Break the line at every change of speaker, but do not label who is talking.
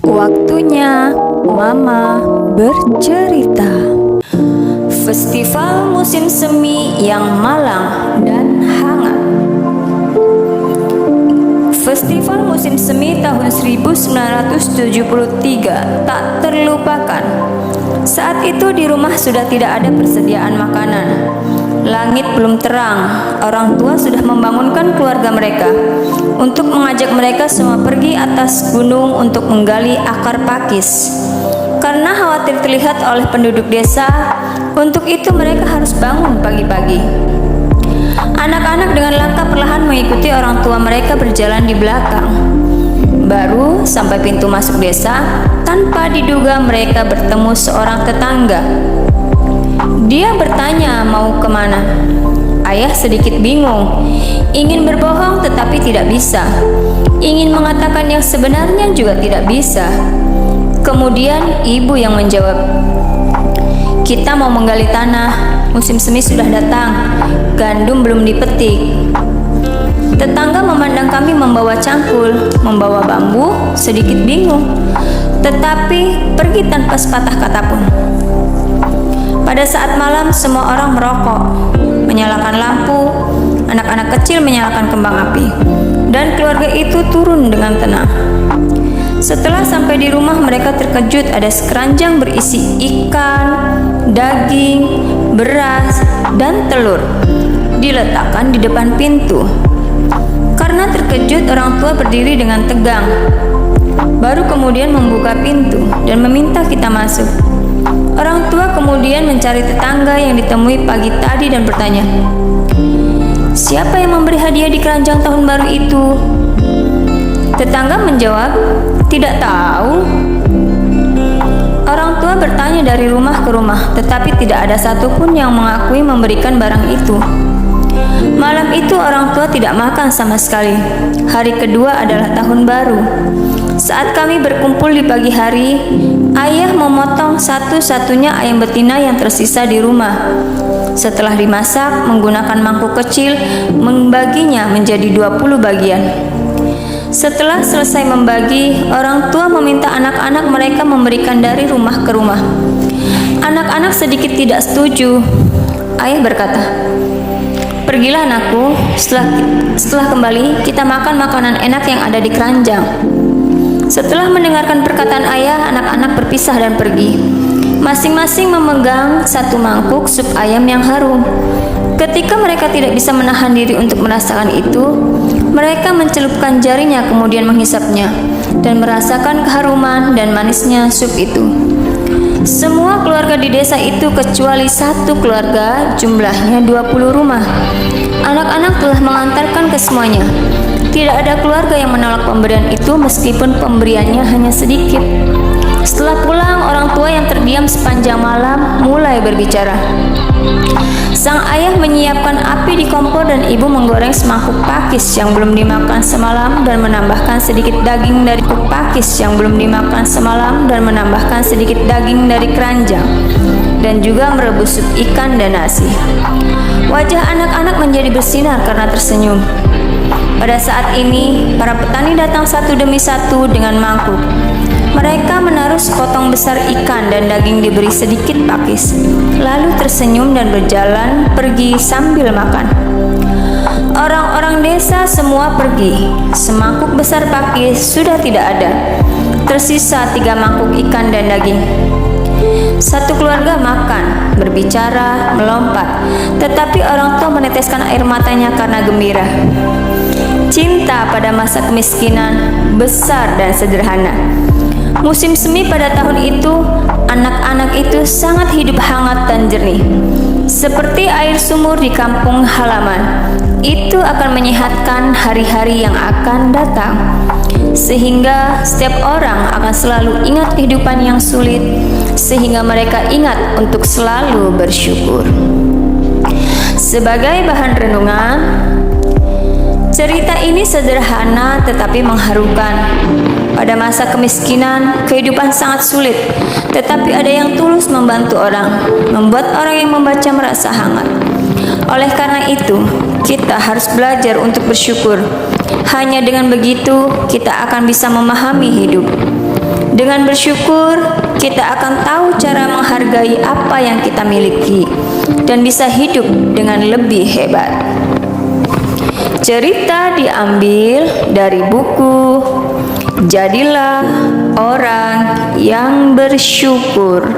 Waktunya Mama bercerita. Festival musim semi yang malang dan hangat. Festival musim semi tahun 1973 tak terlupakan. Saat itu di rumah sudah tidak ada persediaan makanan. Langit belum terang, orang tua sudah membangunkan keluarga mereka untuk mengajak mereka semua pergi atas gunung untuk menggali akar pakis. Karena khawatir terlihat oleh penduduk desa, untuk itu mereka harus bangun pagi-pagi. Anak-anak dengan langkah perlahan mengikuti orang tua mereka berjalan di belakang. Baru sampai pintu masuk desa, tanpa diduga mereka bertemu seorang tetangga. Dia bertanya mau kemana. Ayah sedikit bingung, ingin berbohong tetapi tidak bisa, ingin mengatakan yang sebenarnya juga tidak bisa. Kemudian ibu yang menjawab, "Kita mau menggali tanah, musim semi sudah datang, gandum belum dipetik." Tetangga memandang kami membawa cangkul, membawa bambu, sedikit bingung, tetapi pergi tanpa sepatah kata pun. Pada saat malam semua orang merokok, menyalakan lampu, anak-anak kecil menyalakan kembang api, dan keluarga itu turun dengan tenang. Setelah sampai di rumah mereka terkejut ada sekeranjang berisi ikan, daging, beras, dan telur diletakkan di depan pintu. Karena terkejut orang tua berdiri dengan tegang, baru kemudian membuka pintu dan meminta kita masuk. Orang tua kemudian mencari tetangga yang ditemui pagi tadi dan bertanya, "Siapa yang memberi hadiah di keranjang tahun baru itu?" Tetangga menjawab, "Tidak tahu." Orang tua bertanya dari rumah ke rumah, tetapi tidak ada satupun yang mengakui memberikan barang itu. Malam itu orang tua tidak makan sama sekali. Hari kedua adalah tahun baru. Saat kami berkumpul di pagi hari, ayah memotong satu-satunya ayam betina yang tersisa di rumah. Setelah dimasak, menggunakan mangkuk kecil, membaginya menjadi 20 bagian. Setelah selesai membagi, orang tua meminta anak-anak mereka memberikan dari rumah ke rumah. Anak-anak sedikit tidak setuju. Ayah berkata, "Pergilah anakku, setelah kembali kita makan makanan enak yang ada di keranjang." Setelah mendengarkan perkataan ayah, anak-anak berpisah dan pergi. Masing-masing memegang satu mangkuk sup ayam yang harum. Ketika mereka tidak bisa menahan diri untuk merasakan itu, mereka mencelupkan jarinya kemudian menghisapnya dan merasakan keharuman dan manisnya sup itu. Semua keluarga di desa itu kecuali satu keluarga, jumlahnya 20 rumah. Anak-anak telah mengantarkan ke semuanya. Tidak ada keluarga yang menolak pemberian itu meskipun pemberiannya hanya sedikit. Setelah pulang, orang tua yang terdiam sepanjang malam mulai berbicara. Sang ayah menyiapkan api di kompor dan ibu menggoreng semangkuk pakis yang belum dimakan semalam dan menambahkan sedikit daging dari pakis yang belum dimakan semalam dan menambahkan sedikit daging dari keranjang dan juga merebus sup ikan dan nasi. Wajah anak-anak menjadi bersinar karena tersenyum. Pada saat ini, para petani datang satu demi satu dengan mangkuk. Mereka menaruh sepotong besar ikan dan daging diberi sedikit pakis, lalu tersenyum dan berjalan pergi sambil makan. Orang-orang desa semua pergi. Semangkuk besar pakis sudah tidak ada. Tersisa 3 mangkuk ikan dan daging. Satu keluarga makan, berbicara, melompat, tetapi orang tua meneteskan air matanya karena gembira. Cinta pada masa kemiskinan besar dan sederhana. Musim semi pada tahun itu, anak-anak itu sangat hidup hangat dan jernih. Seperti air sumur di kampung halaman, itu akan menyehatkan hari-hari yang akan datang. Sehingga setiap orang akan selalu ingat kehidupan yang sulit, sehingga mereka ingat untuk selalu bersyukur. Sebagai bahan renungan, cerita ini sederhana tetapi mengharukan. Pada masa kemiskinan, kehidupan sangat sulit, tetapi ada yang tulus membantu orang, membuat orang yang membaca merasa hangat. Oleh karena itu, kita harus belajar untuk bersyukur. Hanya dengan begitu, kita akan bisa memahami hidup. Dengan bersyukur, kita akan tahu cara menghargai apa yang kita miliki dan bisa hidup dengan lebih hebat. Cerita diambil dari buku Jadilah Orang yang Bersyukur.